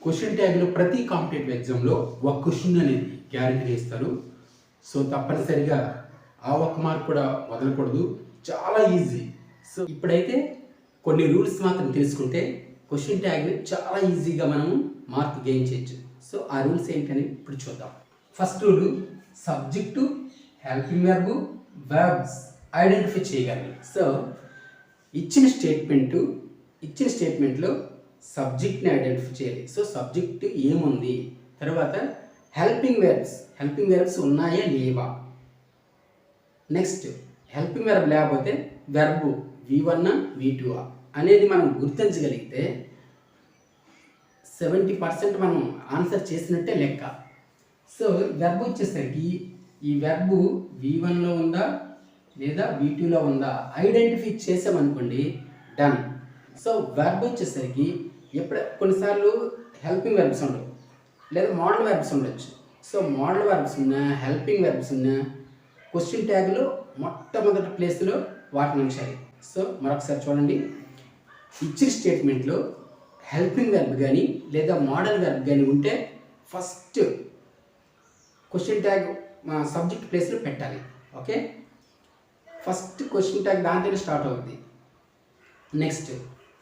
Question ట్యాగ్లో ప్రతి competitive ఎగ్జామ్లో ఒక క్వశ్చన్ అనేది గ్యారెంటీ ఇస్తారు. సో తప్పనిసరిగా ఆ ఒక్క మార్క్ కూడా వదలకూడదు. చాలా ఈజీ. సో ఇప్పుడైతే కొన్ని రూల్స్ మాత్రం తెలుసుకుంటే క్వశ్చన్ ట్యాగ్ని చాలా ఈజీగా మనము మార్క్ గెయిన్ చేయొచ్చు. సో ఆ రూల్స్ ఏంటని ఇప్పుడు చూద్దాం. First rule, subject, helping verb, verbs identify చేయగలరు. సో ఇచ్చిన స్టేట్మెంట్లో సబ్జెక్ట్ని ఐడెంటిఫై చేయాలి. సో సబ్జెక్ట్ ఏముంది, తర్వాత హెల్పింగ్ వెర్బ్స్ ఉన్నాయా లేవా, నెక్స్ట్ హెల్పింగ్ వెర్బ్ లేకపోతే వెర్బ్ V1 V2 అనేది మనం గుర్తించగలిగితే 70% మనం ఆన్సర్ చేసినట్టే లెక్క. సో వెర్బ్ వచ్చేసరికి ఈ వెర్బ్ V1లో ఉందా లేదా V2లో ఉందా ఐడెంటిఫై చేసామనుకోండి, డన్. సో వెర్బ్ వచ్చేసరికి కొన్నిసార్లు హెల్పింగ్ వెర్బ్స్ ఉండవు లేదా మోడల్ వెర్బ్స్ ఉండొచ్చు. సో మోడల్ వెర్బ్స్ ఉన్నా హెల్పింగ్ వెర్బ్స్ ఉన్నా క్వశ్చన్ ట్యాగ్లో మొట్టమొదటి ప్లేస్లో వాటిని ఉంచాలి. సో మరొకసారి చూడండి, ఇచ్చిన స్టేట్మెంట్లో హెల్పింగ్ వెర్బ్ కానీ లేదా మోడల్ వెర్బ్ కానీ ఉంటే ఫస్ట్ క్వశ్చన్ ట్యాగ్ సబ్జెక్ట్ ప్లేస్లో పెట్టాలి. ఓకే, ఫస్ట్ క్వశ్చన్ ట్యాగ్ దాంతోనే స్టార్ట్ అవుతుంది. నెక్స్ట్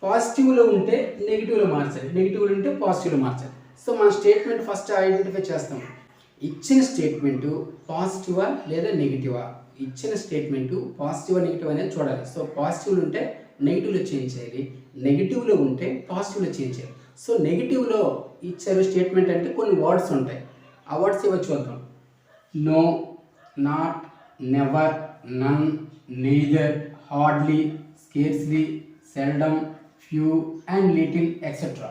పాజిటివ్లో ఉంటే నెగిటివ్లో మార్చాలి, నెగిటివ్లో ఉంటే పాజిటివ్లో మార్చాలి. సో మన స్టేట్మెంట్ ఫస్ట్ ఐడెంటిఫై చేస్తాం. ఇచ్చిన స్టేట్మెంటు పాజిటివా లేదా నెగిటివా, ఇచ్చిన స్టేట్మెంటు పాజిటివా నెగిటివ్ అనేది చూడాలి. సో పాజిటివ్లో ఉంటే నెగిటివ్లో చేంజ్ చేయాలి, నెగిటివ్లో ఉంటే పాజిటివ్లో చేంజ్ చేయాలి. సో నెగిటివ్లో ఇచ్చారు స్టేట్మెంట్ అంటే కొన్ని వర్డ్స్ ఉంటాయి. ఆ వర్డ్స్ ఏవో చూద్దాం. No, not, never, none, neither, hardly, scarcely, seldom, few and little etcetera.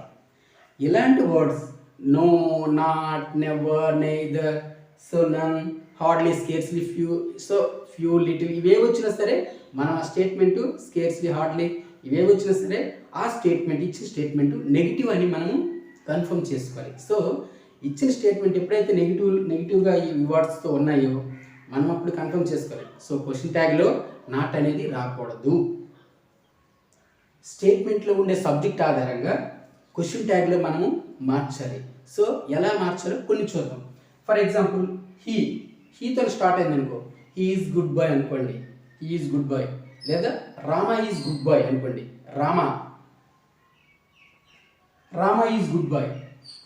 ఇలాంటి words no, not, never, neither, so none, hardly, scarcely, few, little ఇవే వచ్చినా సరే మన స్టేట్మెంటు స్కేర్స్లీ, హార్డ్లీ ఇవే వచ్చినా సరే ఆ స్టేట్మెంట్ ఇచ్చిన స్టేట్మెంటు నెగిటివ్ అని మనము కన్ఫర్మ్ చేసుకోవాలి. సో ఇచ్చిన స్టేట్మెంట్ ఎప్పుడైతే నెగిటివ్గా ఈ వర్డ్స్తో ఉన్నాయో మనం అప్పుడు కన్ఫర్మ్ చేసుకోవాలి. సో క్వశ్చన్ ట్యాగ్లో నాట్ అనేది రాకూడదు. స్టేట్మెంట్లో ఉండే సబ్జెక్ట్ ఆధారంగా క్వశ్చన్ ట్యాగ్లో మనము మార్చాలి. సో ఎలా మార్చాలో కొన్ని చూద్దాం. ఫర్ ఎగ్జాంపుల్ హీతో స్టార్ట్ అయింది అనుకో, హీ ఈజ్ గుడ్ బాయ్ అనుకోండి, హీ ఈజ్ గుడ్ బాయ్. లేదా రామా ఈజ్ గుడ్ బాయ్ అనుకోండి, రామా ఈజ్ గుడ్ బాయ్.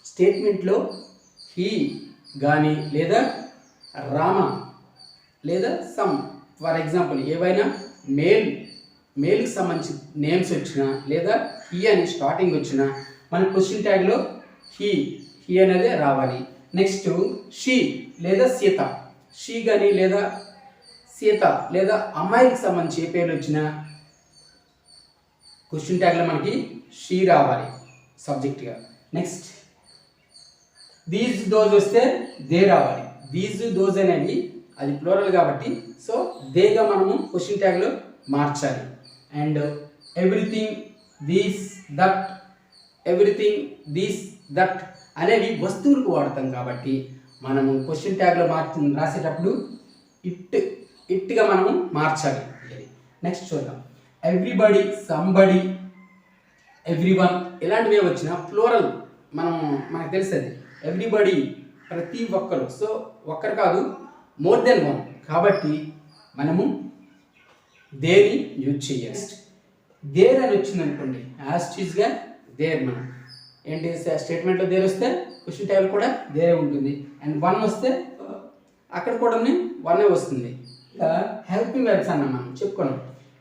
స్టేట్మెంట్లో హీ కానీ లేదా లేదా సమ్ ఫర్ ఎగ్జాంపుల్ ఏవైనా మేల్కి సంబంధించి నేమ్స్ వచ్చినా లేదా హీ అని స్టార్టింగ్ వచ్చినా మన క్వశ్చన్ ట్యాగ్లో హీ అనేది రావాలి. నెక్స్ట్ షీ లేదా సీత, షీ కానీ లేదా సీత లేదా అమ్మాయికి సంబంధించి ఏ పేర్లు వచ్చినా క్వశ్చన్ ట్యాగ్లో మనకి షీ రావాలి సబ్జెక్ట్గా. నెక్స్ట్ దీస్ దోజ్ వస్తే దే రావాలి. దీస్ దోజ్ అనేవి అది ప్లూరల్ కాబట్టి సో దేగా మనము క్వశ్చన్ ట్యాగ్లో మార్చాలి. అండ్ ఎవ్రీథింగ్, దీస్ దట్ అనేవి వస్తువులకు వాడతాం కాబట్టి మనము క్వశ్చన్ ట్యాగ్లో రాసేటప్పుడు ఇట్గా మనము మార్చాలి. నెక్స్ట్ చూద్దాం. ఎవ్రీబడి, సంబడి, ఎవ్రీవన్ ఇలాంటివే వచ్చిన ప్లూరల్ మనకు తెలుస్తుంది. ఎవ్రీబడి ప్రతి ఒక్కరు, సో ఒక్కరు కాదు మోర్ దెన్ వన్ కాబట్టి మనము దేని యూజ్ చేయాలి. దేర్ అని వచ్చింది అనుకోండి, యాస్టీస్గా దేర్ మనం ఏంటి స్టేట్మెంట్లో దేర్ వస్తే క్వశ్చన్ ట్యాగ్లో కూడా దేరే ఉంటుంది. అండ్ వన్ వస్తే అక్కడ కూడా వన్నే వస్తుంది. హెల్పింగ్ వెర్బ్స్ అన్న మనం చెప్పుకున్నాం.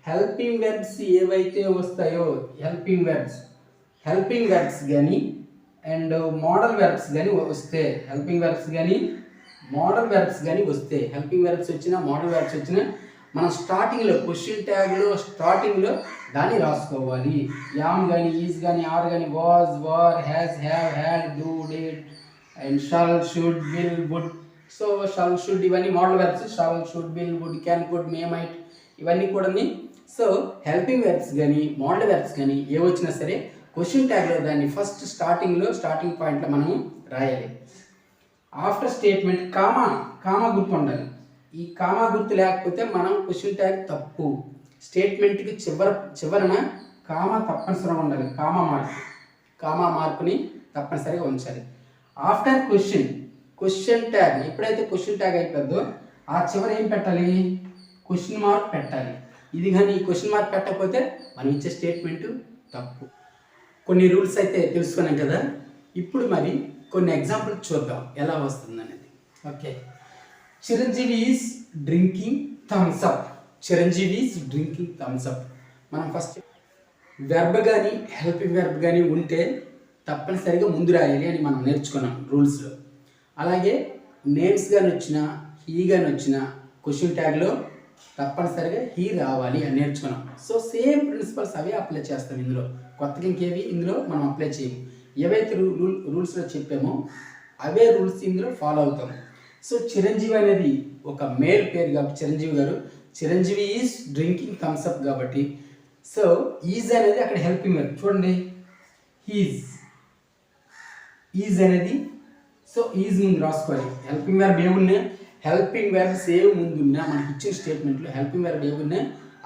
హెల్పింగ్ వెర్బ్స్ ఏవైతే వస్తాయో హెల్పింగ్ వెర్బ్స్ కానీ అండ్ మోడల్ వెర్బ్స్ కానీ వస్తే హెల్పింగ్ వెర్బ్స్ వచ్చినా మోడల్ వెర్బ్స్ వచ్చినా మనం స్టార్టింగ్లో క్వశ్చన్ ట్యాగ్లో స్టార్టింగ్లో దాన్ని రాసుకోవాలి. యామ్ కానీ, ఈజ్ కానీ, ఆర్ కానీ, was, were, has, have, had, do, did and shall, should, will, would. So shall, should ఇవన్నీ modal verbs. Shall, should, will, would, can, could, may, might ఇవన్నీ కూడా. సో హెల్పింగ్ వెర్బ్స్ కానీ modal verbs కానీ ఏ వచ్చినా సరే question ట్యాగ్లో దాన్ని first starting పాయింట్లో మనము రాయాలి. ఆఫ్టర్ స్టేట్మెంట్ కామా గుర్తు ఉండాలి. ఈ కామా గుర్తు లేకపోతే మనం క్వశ్చన్ ట్యాగ్ తప్పు. స్టేట్మెంట్కి చివరన కామా తప్పనిసరిగా ఉండాలి. కామా మార్కుని తప్పనిసరిగా ఉంచాలి. ఆఫ్టర్ క్వశ్చన్ ట్యాగ్ ఎప్పుడైతే క్వశ్చన్ ట్యాగ్ అయిపోద్దో ఆ చివర ఏం పెట్టాలి, క్వశ్చన్ మార్క్ పెట్టాలి. ఇది కానీ ఈ క్వశ్చన్ మార్క్ పెట్టకపోతే మనం ఇచ్చే స్టేట్మెంట్ తప్పు. కొన్ని రూల్స్ అయితే తెలుసుకున్నాం కదా, ఇప్పుడు మరి కొన్ని ఎగ్జాంపుల్ చూద్దాం ఎలా వస్తుంది అనేది. Okay, Chiranjeevi is drinking Thums Up. Chiranjeevi is drinking Thums Up. మనం ఫస్ట్ వెర్బ్ కానీ హెల్పింగ్ వెర్బ్ కానీ ఉంటే తప్పనిసరిగా ముందు రాయాలి అని మనం నేర్చుకున్నాం రూల్స్లో. అలాగే నేమ్స్ కానీ వచ్చినా హీ కానీ వచ్చినా క్వశ్చన్ ట్యాగ్లో తప్పనిసరిగా హీ రావాలి అని నేర్చుకున్నాం. సో సేమ్ ప్రిన్సిపల్స్ అవే అప్లై చేస్తాం ఇందులో. కొత్తగా ఇంకేవి ఇందులో మనం అప్లై చేయము. ఏవైతే రూల్స్లో చెప్పామో అవే రూల్స్ ఇందులో ఫాలో అవుతాం. సో చిరంజీవి అనేది ఒక మేల్ పేరు కాబట్టి Chiranjeevi garu, Chiranjeevi is drinking Thums Up కాబట్టి సో ఈజ్ అనేది అక్కడ హెల్పింగ్ వెర్బ్. చూడండి, ఈజ్ అనేది సో ఈజ్ ముందు రాసుకోవాలి. హెల్పింగ్ వెర్బ్ ఏమున్నా, హెల్పింగ్ వెర్బ్స్ ఏ ముందున్నా మనకి ఇచ్చిన స్టేట్మెంట్లో హెల్పింగ్ వెర్బ్ ఏమున్నా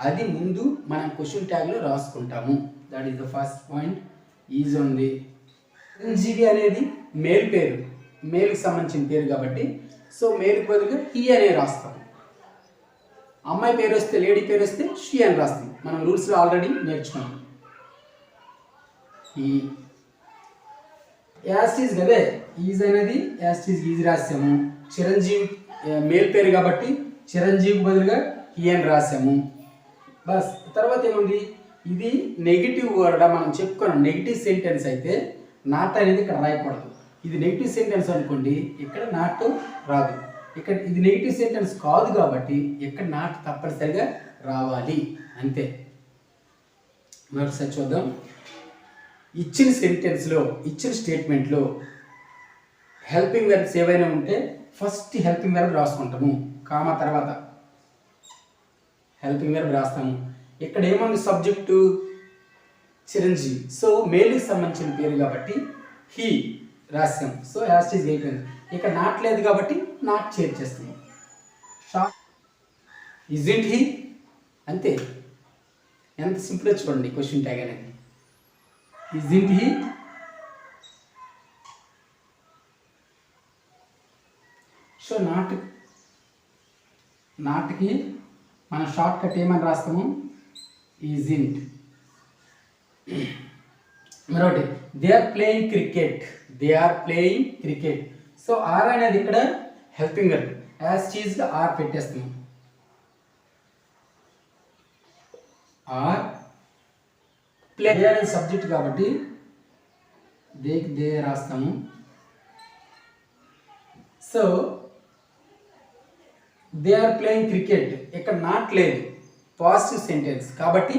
అది ముందు మనం క్వశ్చన్ ట్యాగ్లో రాసుకుంటాము. That is the first point. Is ఉంది. చిరంజీవి అనేది మేల్ పేరు, మేల్కి సంబంధించిన పేరు కాబట్టి సో మేల్కి బదులుగా హీ అనే రాస్తాం. అమ్మాయి పేరు వస్తే, లేడీ పేరు వస్తే షీ అని రాస్తాం. మనం రూల్స్లో ఆల్రెడీ నేర్చుకున్నాం. ఈ యాస్టీజ్ కదే, ఈజ్ అనేది యాస్టీజ్ ఈజ్ రాసాము. చిరంజీవి మేల్ పేరు కాబట్టి చిరంజీవి బదులుగా హీ అని రాసాము. బస్ తర్వాత ఏముంది, ఇది నెగిటివ్ వర్డ్ మనం చెప్పుకున్నాం. నెగిటివ్ సెంటెన్స్ అయితే నాట్ అనేది ఇక్కడ రాయకూడదు. ఇది నెగిటివ్ సెంటెన్స్ అనుకోండి, ఇక్కడ నాట్ రాదు. ఇక్కడ ఇది నెగిటివ్ సెంటెన్స్ కాదు కాబట్టి ఇక్కడ నాట్ తప్పనిసరిగా రావాలి అంతే. మరొకసారి చూద్దాం. ఇచ్చిన సెంటెన్స్లో, ఇచ్చిన స్టేట్మెంట్లో హెల్పింగ్ వెర్బ్స్ ఏవైనా ఉంటే ఫస్ట్ హెల్పింగ్ వెర్బ్ రాసుకుంటాము, కామా తర్వాత హెల్పింగ్ వెర్బ్ రాస్తాము. ఇక్కడ ఏముంది, సబ్జెక్టు చిరంజీవి, సో మేల్కి సంబంధించిన పేరు కాబట్టి హీ రాసాం. సో యాస్టీజ్ అయిపోయింది. ఇక్కడ నాట్ లేదు కాబట్టి నాట్ చేర్చేస్తాము. షార్ట్ ఇజంట్ హీ అంతే. ఎంత సింపుల్ చూడండి క్వశ్చన్ ట్యాగ్ అనేది. ఇజంట్ హీ, సో నాట్కి మన షార్ట్ కట్ ఏమని రాస్తాము, ఈజింట్. మరొకటి, they are playing cricket. So are అనేది ఇక్కడ హెల్పింగ్ వెర్బ్, యాజ్ చీజ్గా ఆర్ పెట్టేస్తాము. ఆర్ ప్లే అనేది సబ్జెక్ట్ కాబట్టి దే రాస్తాము. So they are playing cricket, ఇక్కడ నాట్ లేదు, పాజిటివ్ సెంటెన్స్ కాబట్టి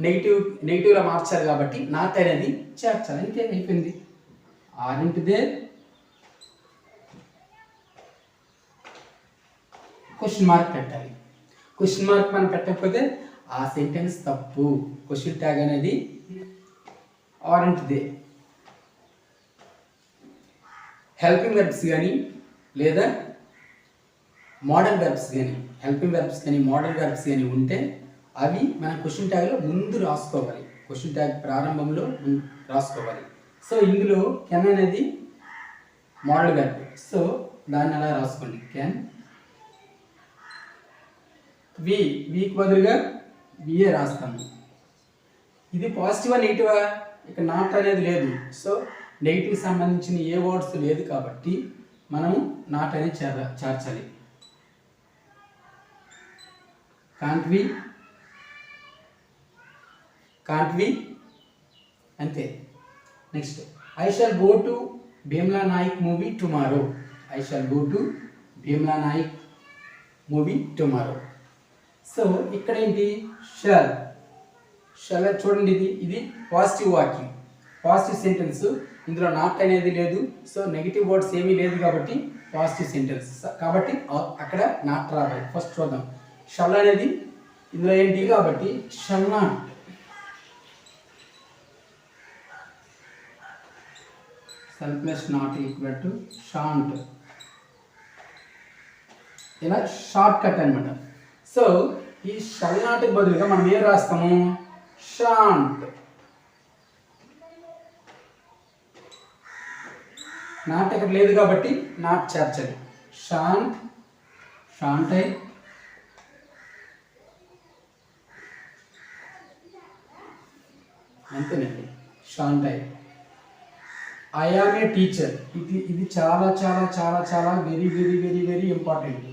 నెగిటివ్లో మార్చాలి కాబట్టి నాట్ అనేది చేర్చాలి. అంతే, అయిపోయింది. ఆరింట్ దేర్, క్వశ్చన్ మార్క్ పెట్టాలి. క్వశ్చన్ మార్క్ మనం పెట్టకపోతే ఆ సెంటెన్స్ తప్పు. క్వశ్చన్ ట్యాగ్ అనేది ఆరింట్ దే. హెల్పింగ్ వెర్బ్స్ కానీ లేదా మోడల్ వెర్బ్స్ కానీ, హెల్పింగ్ వెర్బ్స్ కానీ మోడల్ వెర్బ్స్ కానీ ఉంటే అవి మన క్వశ్చన్ ట్యాగ్లో ముందు రాసుకోవాలి. క్వశ్చన్ ట్యాగ్ ప్రారంభంలో రాసుకోవాలి. సో ఇందులో కెన్ అనేది మోడల్ వెర్బ్, సో దాన్ని అలా రాసుకోండి. కెన్. వీకి బదులుగా విఏ రాస్తాము. ఇది పాజిటివా నెగిటివా, ఇక్కడ నాట్ అనేది లేదు. సో నెగిటివ్ సంబంధించిన ఏ వర్డ్స్ లేదు కాబట్టి మనము నాట్ అనేది చేర్చాలి. కాంట్ వి అంతే. Next, I shall go to Bheemla Nayak movie tomorrow. So ఇక్కడ ఏంటి, షాల్ చూడండి, ఇది పాజిటివ్ వాక్యం, పాజిటివ్ సెంటెన్స్. ఇందులో నాట్ అనేది లేదు. సో నెగిటివ్ వర్డ్స్ ఏమీ లేదు కాబట్టి పాజిటివ్ సెంటెన్స్ కాబట్టి అక్కడ నాట్ రావాలి. ఫస్ట్ చూద్దాం. షల్ అనేది ఇందులో ఏంటి కాబట్టి shall not. Shall plus not equal to shan't. ఇలా షార్ట్ కట్ అనమాట. సో ఈ షల్ నాట్కి బదులుగా మనం ఏం రాస్తాము, షాంట్. నాట్ ఇక్కడ లేదు కాబట్టి నాట్ చేర్చాలి. షాంట్, షాంటై, అంతేనండి, షాంటై. ఐ ఆమ్ ఏ టీచర్, ఇది చాలా చాలా చాలా చాలా very very very very important.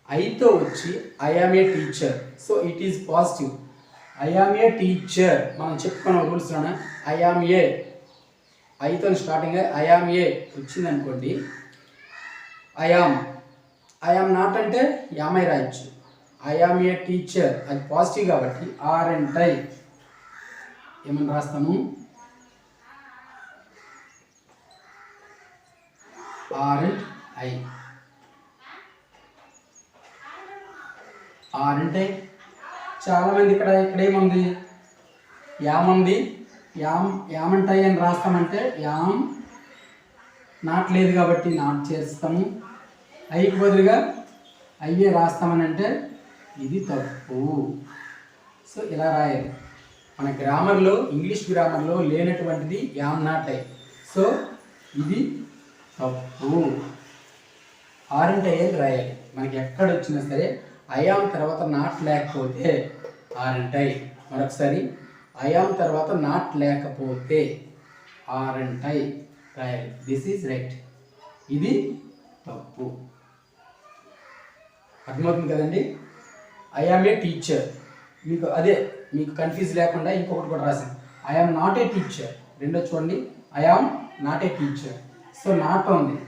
ఐతో వచ్చి I am a teacher, so it is positive. I am a teacher మనం చెప్పుకున్న రూల్స్లోనే ఐ ఆమ్ ఏ, ఐతో స్టార్టింగ్ ఐ ఆమ్ ఏ వచ్చింది అనుకోండి, ఐ ఆమ్ నాట్ అంటే యామై రాయొచ్చు. ఐ ఆమ్ ఏ టీచర్ అది పాజిటివ్ కాబట్టి ఆర్ అండ్ టై ఏమని రాస్తాము, ఆర్ అండ్ ఐ, ఆర్ అంటే చాలామంది ఇక్కడ ఏముంది, యామ్ ఉంది, యామంటాయి అని రాస్తామంటే యామ్ నాట్ లేదు కాబట్టి నాట్ చేస్తాము. ఐకి బదులుగా అయ్యే రాస్తామని అంటే ఇది తప్పు. సో ఇలా రాయాలి. మన గ్రామర్లో, ఇంగ్లీష్ గ్రామర్లో లేనటువంటిది యామ్ నాట్ ఐ, సో ఇది తప్పు. ఆర్ అంటే అయ్యేది రాయాలి. మనకి ఎక్కడ వచ్చినా సరే ఐఆమ్ తర్వాత నాట్ లేకపోతే ఆర్ అంటే ఐ. మరొకసారి ఐఆమ్ తర్వాత నాట్ లేకపోతే ఆర్ అండ్ ఐ రాయాలి. దిస్ ఈజ్ రైట్, ఇది తప్పు. అర్థమవుతుంది కదండి. ఐ ఆమ్ ఏ టీచర్, మీకు కన్ఫ్యూజ్ లేకుండా ఇంకొకటి కూడా రాశాను. I am not a teacher, రెండో చూడండి, I am not a teacher. So not ఉంది,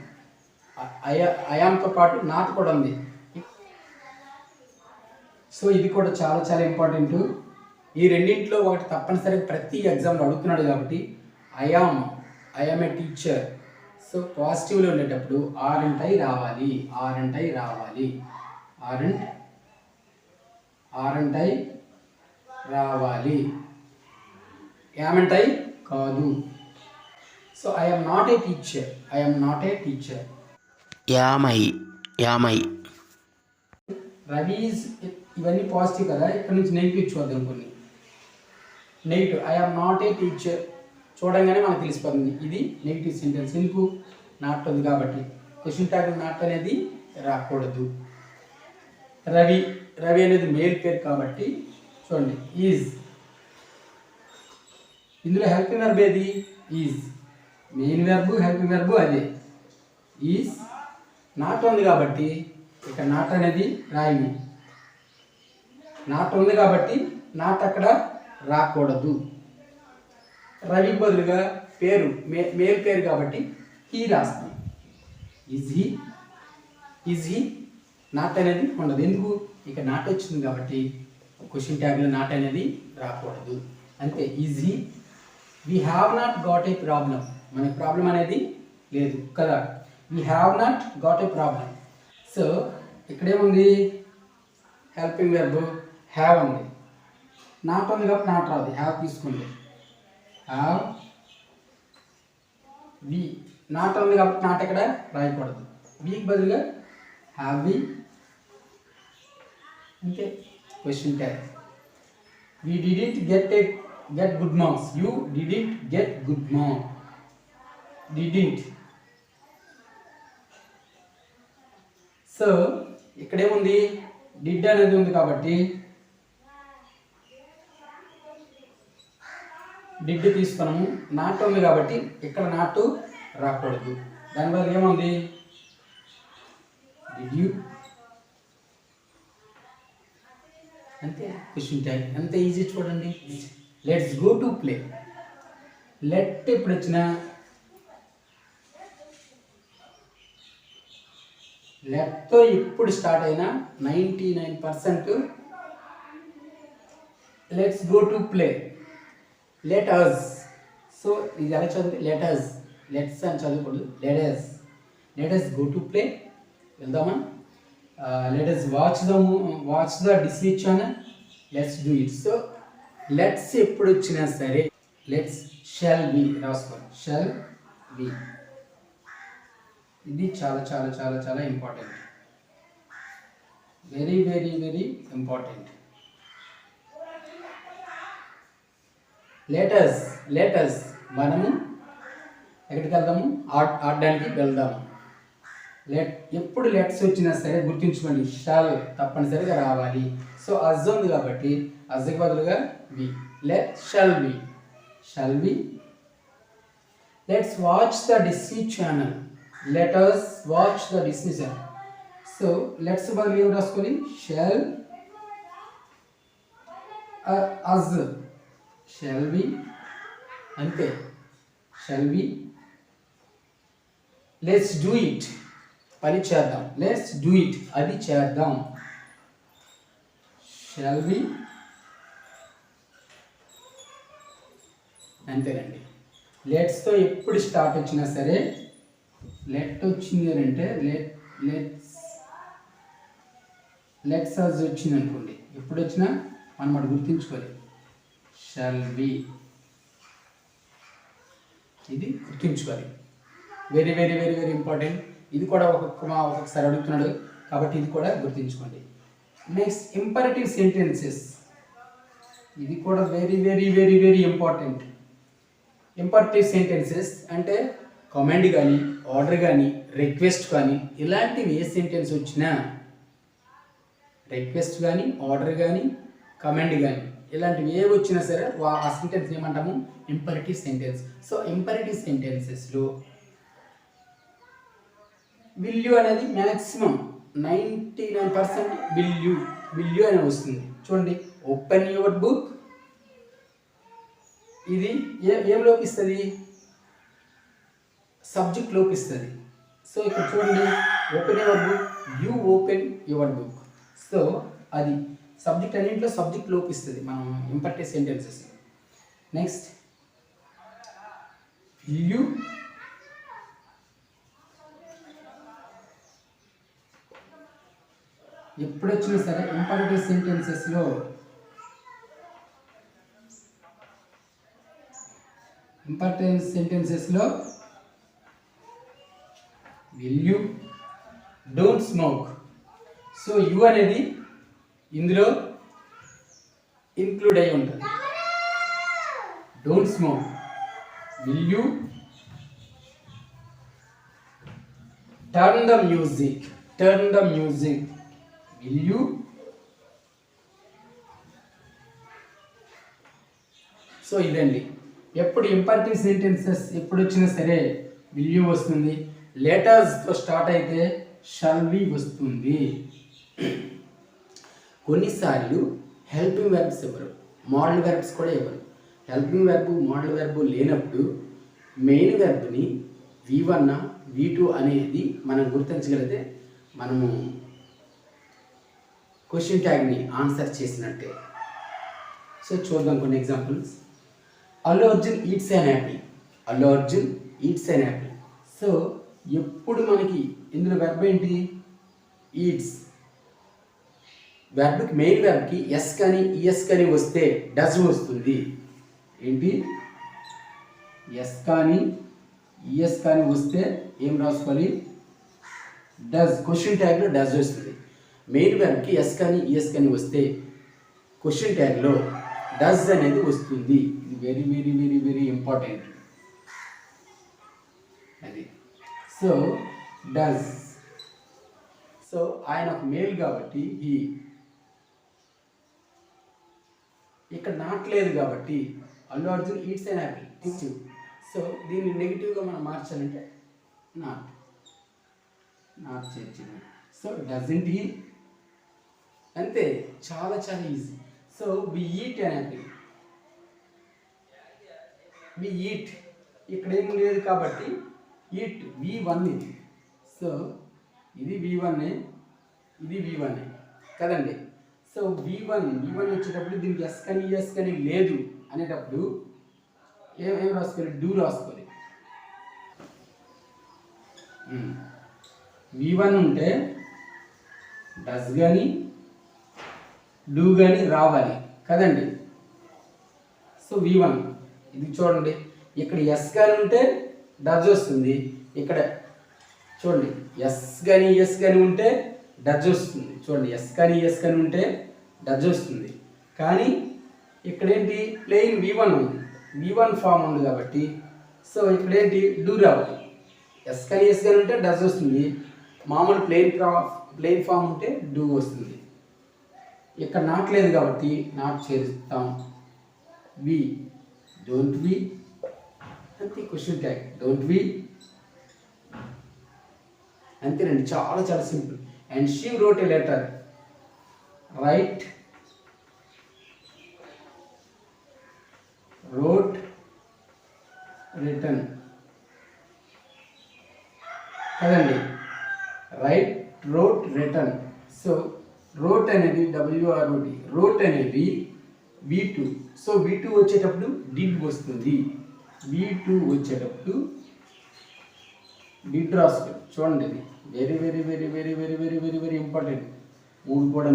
ఐ ఆమ్తో పాటు నాట్ కూడా ఉంది. సో ఇది కూడా చాలా చాలా ఇంపార్టెంట్. ఈ రెండింటిలో ఒకటి తప్పనిసరిగా ప్రతి ఎగ్జామ్లో అడుగుతున్నాడు కాబట్టి I am a teacher. So పాజిటివ్లో ఉండేటప్పుడు ఆర్ అండ్ ఐ రావాలి, ఆర్ అండ్ ఐ రావాలి, ఆర్ అండ్ ఐ రావాలి, యామ్ అండ్ ఐ కాదు. So I am not a teacher, I am not a teacher. Am I Ravi ఇవన్నీ పాజిటివ్ కదా, ఇక్కడ నుంచి నెగిటివ్ చూద్దాం. కొన్ని negative, I am not a teacher చూడంగానే మనకు తెలిసిపోతుంది ఇది నెగిటివ్ సెంటెన్స్. ఎందుకు, నాట్ ఉంది కాబట్టి. క్వశ్చన్ ట్యాగ్ నాట్ అనేది రాకూడదు. రవి అనేది మేల్ పేరు కాబట్టి చూడండి ఈజ్, ఇందులో హెల్పింగ్ వెర్బ్ ఏది, is. Main verb helping verb అదే. ఈజ్ నాట్ ఉంది కాబట్టి ఇక్కడ నాట్ అనేది రాయము. నాట్ ఉంది కాబట్టి నాట్ అక్కడ రాకూడదు. రవికి బదులుగా పేరు మేల్ పేరు కాబట్టి హీ రాస్తాం. ఈజ్ హీ నాట్ అనేది ఉండదు. ఎందుకు, ఇక నాట్ వచ్చింది కాబట్టి క్వశ్చన్ ట్యాగ్లో నాట్ అనేది రాకూడదు. అంతే, is he. We have not got a problem, మనకి ప్రాబ్లం అనేది లేదు కదా. We have not got a problem. So ఇక్కడేముంది, హెల్పింగ్ వెర్బ్ హ్యావ్ ఉంది, నాట్ ఉంది కాబట్టి నాట్ రాదు, హ్యావ్ తీసుకోండి. హ్యావ్ వి, నాట్ ఉంది కాబట్టి నాట్ ఎక్కడ రాయకూడదు. వీకి బదులుగా హ్యావ్ వి, అంతే. Question tag. We didn't get good marks, you didn't get good mark. Didn't. So ఇక్కడేముంది, డిడ్ అనేది ఉంది కాబట్టి డిడ్ తీసుకున్నాము. నాట్ ఉంది కాబట్టి ఇక్కడ నాటు రాకూడదు. దానివల్ల ఏముంది, డిడ్ యూ, అంతే. క్వశ్చన్ ట్యాగ్ ఎంత ఈజీ చూడండి. Let's go to play. Let ఎప్పుడు వచ్చినా లెట్తో ఎప్పుడు స్టార్ట్ అయినా 99% let's go to play, let us. So ఇది ఎలా చదివితే లెటస్, లెట్స్ అని చదవకూడదు, లెటస్ గో టు ప్లే. వెళ్దామా, let us watch the Disney channel, let's do it. So let's ఎప్పుడు వచ్చినా సరే లెట్స్ షెల్ బి రాసుకోండి, షెల్ బి. ఇది చాలా చాలా చాలా చాలా important, very very very important. Let's మనము ఎక్కడికి వెళ్దాము, ఆడడానికి వెళ్దాము. ఎప్పుడు లెట్స్ వచ్చినా సరే గుర్తుంచుకోండి, షాల్ తప్పనిసరిగా రావాలి. సో అజ్ ఉంది కాబట్టి అజ్కి బదులుగా we. Shall we let's watch the Disney channel. Let us watch the Disney channel. So let's బదులు ఏం రాసుకోవాలి, షల్ అజ్. షల్ వి అంతే, shall we let's do it, పని చేద్దాం. లెట్స్ డూ ఇట్, అది చేద్దాం. షల్ వి అంతేనండి. లెట్స్తో ఎప్పుడు స్టార్ట్ వచ్చినా సరే, లెట్ వచ్చింది అని అంటే లెట్స్ అజ్ వచ్చింది అనుకోండి, ఎప్పుడు వచ్చినా మనం అది గుర్తుంచుకోవాలి, షల్ వి. ఇది గుర్తుంచుకోవాలి, very very very very important. ఇది కూడా ఒక్కొక్కసారి అడుగుతున్నాడు కాబట్టి ఇది కూడా గుర్తుంచుకోండి. నెక్స్ట్ ఇంపరేటివ్ సెంటెన్సెస్, ఇది కూడా very very very very important. Imperative sentences అంటే కమాండ్ కానీ, ఆర్డర్ కానీ, రిక్వెస్ట్ కానీ, ఇలాంటివి ఏ సెంటెన్స్ వచ్చినా, రిక్వెస్ట్ కానీ, ఆర్డర్ కానీ, కమాండ్ కానీ, ఇలాంటివి ఏ వచ్చినా సరే ఆ సెంటెన్స్ ఏమంటాము, ఇంపరేటివ్ సెంటెన్స్. సో ఇంపరేటివ్ సెంటెన్సెస్లో విల్యూ అనేది మ్యాక్సిమం 99% విల్యూ అని వస్తుంది. చూడండి, ఓపెన్ యువర్ బుక్, ఇది ఏం లోపిస్తుంది, సబ్జెక్ట్ లోపిస్తుంది. సో ఇక్కడ చూడండి, open your book, you open your book. So అది సబ్జెక్ట్ అన్నింటిలో సబ్జెక్ట్ లోపిస్తుంది మనం ఇంపరేటివ్ సెంటెన్సెస్. నెక్స్ట్ విల్యూ ఎప్పుడు వచ్చినా సరే ఇంపరేటివ్ సెంటెన్సెస్లో will you don't smoke. So you అనేది ఇందులో ఇంక్లూడ్ అయి ఉంటుంది. Don't smoke, will you turn the music, will you. So ఇదండి, ఎప్పుడు ఇంపరేటివ్ సెంటెన్సెస్ ఎప్పుడు వచ్చినా సరే విల్ యూ వస్తుంది. లెటర్స్తో స్టార్ట్ అయితే షల్ వి వస్తుంది. కొన్నిసార్లు హెల్పింగ్ వెర్బ్స్ ఇవ్వరు, మోడల్ వెర్బ్స్ కూడా ఇవ్వరు. హెల్పింగ్ వెర్బ్, మోడల్ వెర్బ్ లేనప్పుడు మెయిన్ వెర్బ్ని V1 V2 అనేది మనం గుర్తించగలిగితే మనము క్వశ్చన్ ట్యాగ్ని ఆన్సర్ చేసినట్టే. సో చూద్దాం కొన్ని examples. Allu Arjun eats an Apple. So ఎప్పుడు మనకి ఇందులో వెర్బ్ ఏంటి, ఈట్స్. వెర్బ్కి మెయిన్ వెర్బ్కి ఎస్ కానీ ఈఎస్ కానీ వస్తే డస్ వస్తుంది. ఏంటి, ఎస్ కానీ ఈఎస్ కానీ వస్తే ఏం రాసుకోవాలి, డస్. క్వశ్చన్ ట్యాగ్లో డస్ వస్తుంది. మెయిన్ వెర్బ్కి ఎస్ కానీ ఈఎస్ కానీ వస్తే క్వశ్చన్ ట్యాగ్లో డస్ అనేది వస్తుంది. ఇది very very very very important అది. So does. సో ఆయన ఒక మేల్ కాబట్టి హీ. ఇక్కడ నాట్ లేదు కాబట్టి Allu Arjun eats an apple, negative. So దీన్ని నెగిటివ్గా మనం మార్చాలంటే నాట్ చేర్చింది. సో డజంట్ హీ, అంతే, చాలా చాలా easy. So we eat an apple, we eat. ఇక్కడ ఏం లేదు కాబట్టి ఈట్ V1 ఇది. సో ఇది V1, ఇది V1 కదండి. సో V1 వచ్చేటప్పుడు దీనికి ఎస్ కానీ ఎస్ కానీ లేదు అనేటప్పుడు ఏం రాసుకోవాలి, డూ రాసుకోవాలి. V1 ఉంటే డస్ కానీ డూ కానీ రావాలి కదండి. సో V1 ఇది చూడండి, ఇక్కడ ఎస్ కానీ ఉంటే డజ్ వస్తుంది. ఇక్కడ చూడండి, ఎస్ కానీ ఎస్ కానీ ఉంటే డజ్ వస్తుంది. చూడండి, ఎస్ కానీ ఎస్ కానీ ఉంటే డజ్ వస్తుంది. కానీ ఇక్కడ ఏంటి, ప్లెయిన్ V1 ఉంది. V1 ఫామ్ ఉంది కాబట్టి సో ఇక్కడ ఏంటి డూ రావాలి. ఎస్ కానీ ఎస్ కానీ ఉంటే డస్ వస్తుంది. మామూలు ప్లెయిన్ ఫామ్ ఉంటే డూ వస్తుంది. ఇక్కడ నాట్ లేదు కాబట్టి నాట్ చేరుస్తాం. వి డోంట్ వి అంతే, క్వశ్చన్ ట్యాగ్ డోంట్ వి అంతేనండి. చాలా చాలా simple. And she wrote a letter, write wrote written కదండి. Write wrote written. So wrote అనేది WROT, రోట్ అనేది V2. సో V2 వచ్చేటప్పుడు డిడ్ వస్తుంది. V2 వచ్చేటప్పుడు డిడ్ రాసుకోండి. చూడండి, ఇది very very very very very very very very important. 3 కూడా.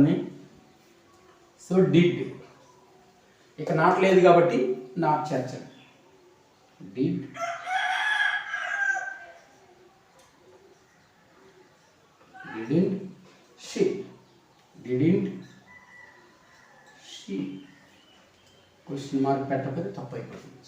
సో డిడ్ ఇక నాట్ లేదు కాబట్టి నాట్ చేర్చండి. Did didn't she, didn't she, question mark పెట్టకపోతే తప్పు అయిపోతుంది.